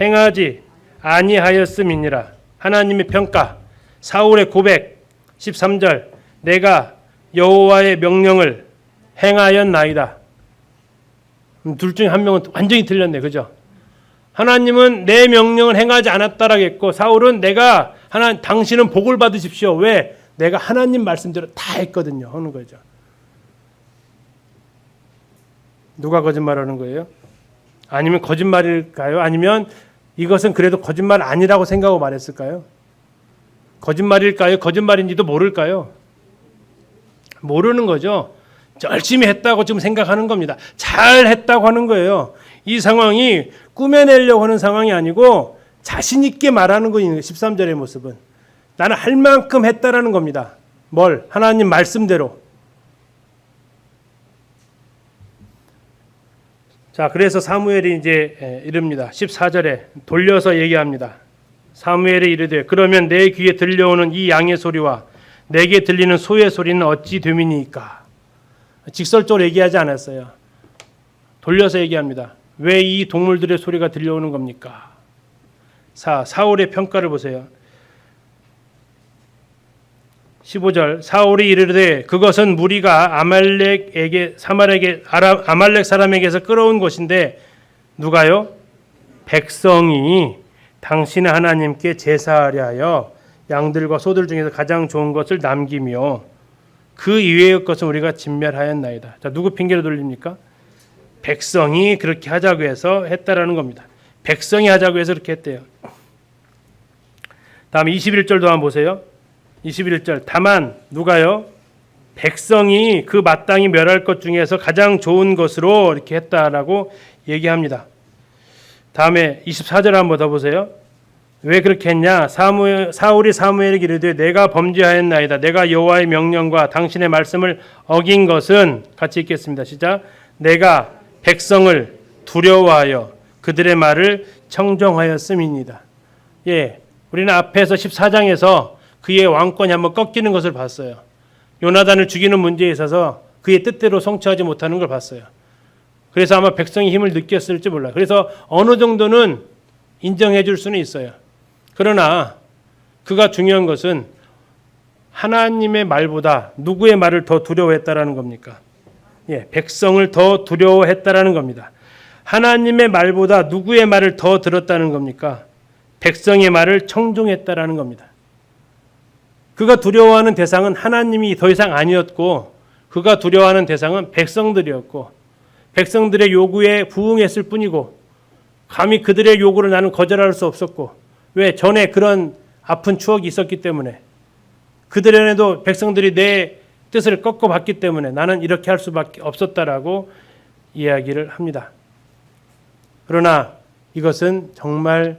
행하지 아니하였음이니라. 하나님의 평가. 사울의 고백. 13절 내가 여호와의 명령을 행하였나이다. 둘 중에 한 명은 완전히 틀렸네. 그죠? 하나님은 내 명령을 행하지 않았다라고 했고 사울은 당신은 복을 받으십시오. 왜? 내가 하나님 말씀대로 다 했거든요. 하는 거죠. 누가 거짓말하는 거예요? 아니면 거짓말일까요? 아니면 이것은 그래도 거짓말 아니라고 생각하고 말했을까요? 거짓말일까요? 거짓말인지도 모를까요? 모르는 거죠. 열심히 했다고 지금 생각하는 겁니다. 잘 했다고 하는 거예요. 이 상황이 꾸며내려고 하는 상황이 아니고 자신 있게 말하는 거예요. 13절의 모습은. 나는 할 만큼 했다라는 겁니다. 뭘? 하나님 말씀대로. 자, 그래서 사무엘이 이제 이릅니다. 14절에 돌려서 얘기합니다. 사무엘이 이르되 그러면 내 귀에 들려오는 이 양의 소리와 내게 들리는 소의 소리는 어찌 됨이니까. 직설적으로 얘기하지 않았어요. 돌려서 얘기합니다. 왜 이 동물들의 소리가 들려오는 겁니까? 사울의 평가를 보세요. 15절 사울이 이르되 그것은 무리가 아말렉 사람에게서 끌어온 것인데 누가요? 백성이 당신의 하나님께 제사하려 하여 양들과 소들 중에서 가장 좋은 것을 남기며 그 이외의 것은 우리가 진멸하였나이다. 자, 누구 핑계를 돌립니까? 백성이 그렇게 하자고 해서 했다라는 겁니다. 백성이 하자고 해서 그렇게 했대요. 다음 21절도 한번 보세요. 21절 다만 누가요? 백성이 그 마땅히 멸할 것 중에서 가장 좋은 것으로 이렇게 했다라고 얘기합니다. 다음에 24절 한번 더 보세요. 왜 그렇게 했냐? 사울이 사무엘에게 이르되 내가 범죄하였나이다. 내가 여호와의 명령과 당신의 말씀을 어긴 것은 같이 읽겠습니다. 시작. 내가 백성을 두려워하여 그들의 말을 청종하였음이니이다. 예, 우리는 앞에서 14장에서 그의 왕권이 한번 꺾이는 것을 봤어요. 요나단을 죽이는 문제에 있어서 그의 뜻대로 성취하지 못하는 걸 봤어요. 그래서 아마 백성이 힘을 느꼈을지 몰라요. 그래서 어느 정도는 인정해 줄 수는 있어요. 그러나 그가 중요한 것은 하나님의 말보다 누구의 말을 더 두려워했다라는 겁니까? 예, 백성을 더 두려워했다라는 겁니다. 하나님의 말보다 누구의 말을 더 들었다는 겁니까? 백성의 말을 청종했다라는 겁니다. 그가 두려워하는 대상은 하나님이 더 이상 아니었고 그가 두려워하는 대상은 백성들이었고 백성들의 요구에 부응했을 뿐이고 감히 그들의 요구를 나는 거절할 수 없었고 왜? 전에 그런 아픈 추억이 있었기 때문에 그들에도 백성들이 내 뜻을 꺾어봤기 때문에 나는 이렇게 할 수밖에 없었다라고 이야기를 합니다. 그러나 이것은 정말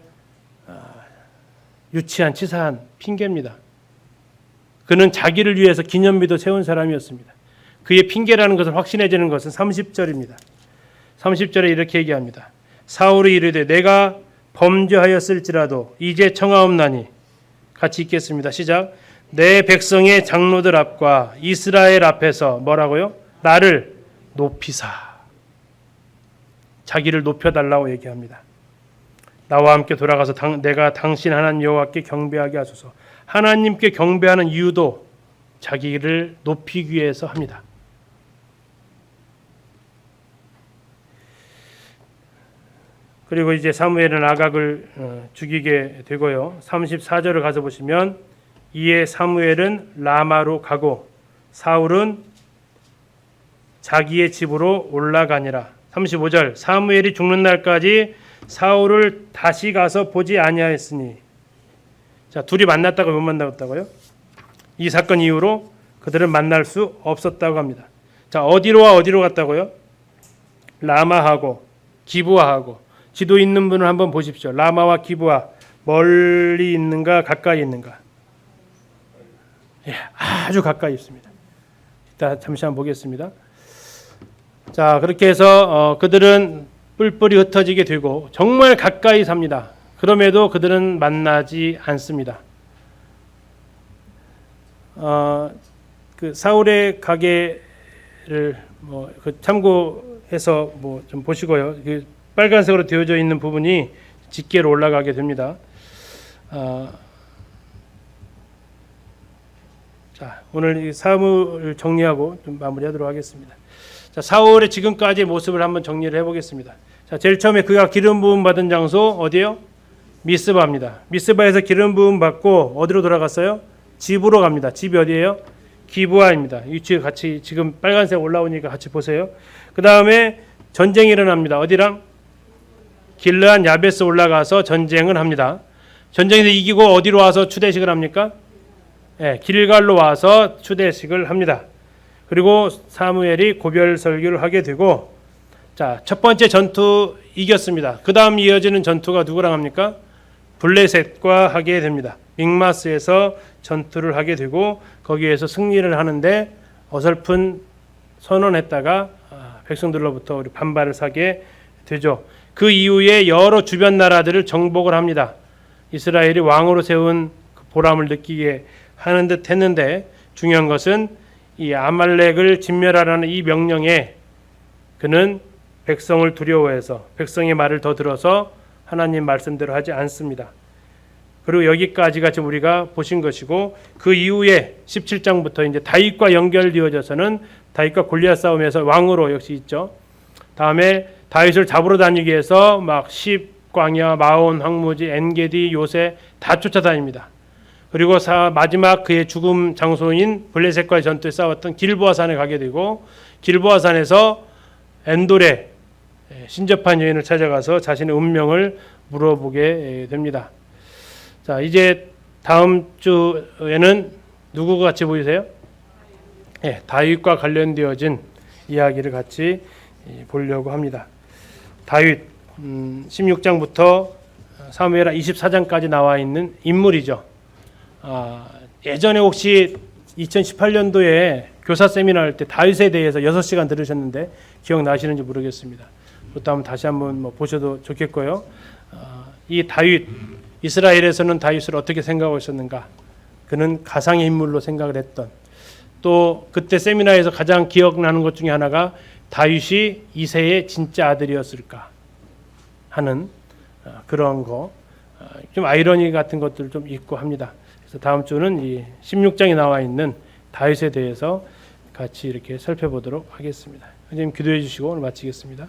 유치한 치사한 핑계입니다. 그는 자기를 위해서 기념비도 세운 사람이었습니다. 그의 핑계라는 것을 확신해지는 것은 30절입니다. 30절에 이렇게 얘기합니다. 사울이 이르되 내가 범죄하였을지라도 이제 청하옵나니 같이 읽겠습니다. 시작. 내 백성의 장로들 앞과 이스라엘 앞에서 뭐라고요? 나를 높이사. 자기를 높여달라고 얘기합니다. 나와 함께 돌아가서 내가 당신 하나님 여호와께 경배하게 하소서. 하나님께 경배하는 이유도 자기를 높이기 위해서 합니다. 그리고 이제 사무엘은 아각을 죽이게 되고요. 34절을 가서 보시면 이에 사무엘은 라마로 가고 사울은 자기의 집으로 올라가니라. 35절 사무엘이 죽는 날까지 사울을 다시 가서 보지 아니하였으니 자 둘이 만났다가 못 만났다고요? 이 사건 이후로 그들은 만날 수 없었다고 합니다. 자 어디로와 어디로 갔다고요? 라마하고 기브아하고 지도 있는 분을 한번 보십시오. 라마와 기브아 멀리 있는가 가까이 있는가? 예, 아주 가까이 있습니다. 이따 잠시 한번 보겠습니다. 자 그렇게 해서 그들은 뿔뿔이 흩어지게 되고 정말 가까이 삽니다. 그럼에도 그들은 만나지 않습니다. 그 사울의 가게를 참고해서 좀 보시고요. 그 빨간색으로 되어져 있는 부분이 직계로 올라가게 됩니다. 자 오늘 이 사무를 정리하고 좀 마무리하도록 하겠습니다. 자 사울의 지금까지의 모습을 한번 정리를 해보겠습니다. 자 제일 처음에 그가 기름 부음 받은 장소 어디요? 미스바입니다. 미스바에서 기름 부음 받고 어디로 돌아갔어요? 집으로 갑니다. 집이 어디예요? 기브아입니다. 위치 같이 지금 빨간색 올라오니까 같이 보세요. 그 다음에 전쟁이 일어납니다. 어디랑? 길르한 야베스 올라가서 전쟁을 합니다. 전쟁에서 이기고 어디로 와서 추대식을 합니까? 네, 길갈로 와서 추대식을 합니다. 그리고 사무엘이 고별 설교를 하게 되고 자, 첫 번째 전투 이겼습니다. 그 다음 이어지는 전투가 누구랑 합니까? 블레셋과 하게 됩니다. 믹마스에서 전투를 하게 되고 거기에서 승리를 하는데 어설픈 선언했다가 백성들로부터 우리 반발을 사게 되죠. 그 이후에 여러 주변 나라들을 정복을 합니다. 이스라엘이 왕으로 세운 보람을 느끼게 하는 듯 했는데 중요한 것은 이 아말렉을 진멸하라는 이 명령에 그는 백성을 두려워해서 백성의 말을 더 들어서 하나님 말씀대로 하지 않습니다. 그리고 여기까지가 지금 우리가 보신 것이고 그 이후에 17장부터 이제 다윗과 연결되어져서는 다윗과 골리앗 싸움에서 왕으로 역시 있죠. 다음에 다윗을 잡으러 다니기 위해서 막 십광야, 마온, 황무지, 엔게디, 요새 다 쫓아다닙니다. 그리고 마지막 그의 죽음 장소인 블레셋과의 전투에 싸웠던 길보아산에 가게 되고 길보아산에서 엔돌의 신접한 여인을 찾아가서 자신의 운명을 물어보게 됩니다. 자, 이제 다음 주에는 누구가 같이 보이세요? 네, 다윗과 관련되어진 이야기를 같이 보려고 합니다. 다윗 16장부터 사무엘하 24장까지 나와 있는 인물이죠. 예전에 혹시 2018년도에 교사 세미나 할 때 다윗에 대해서 6시간 들으셨는데 기억나시는지 모르겠습니다. 그것도 한번 다시 한번 보셔도 좋겠고요. 이 다윗, 이스라엘에서는 다윗을 어떻게 생각하고 있었는가? 그는 가상의 인물로 생각을 했던, 또 그때 세미나에서 가장 기억나는 것 중에 하나가 다윗이 이새의 진짜 아들이었을까 하는 그런 거, 좀 아이러니 같은 것들 좀 있고 합니다. 그래서 다음 주는 이 16장에 나와 있는 다윗에 대해서 같이 이렇게 살펴보도록 하겠습니다. 선생님 기도해 주시고 오늘 마치겠습니다.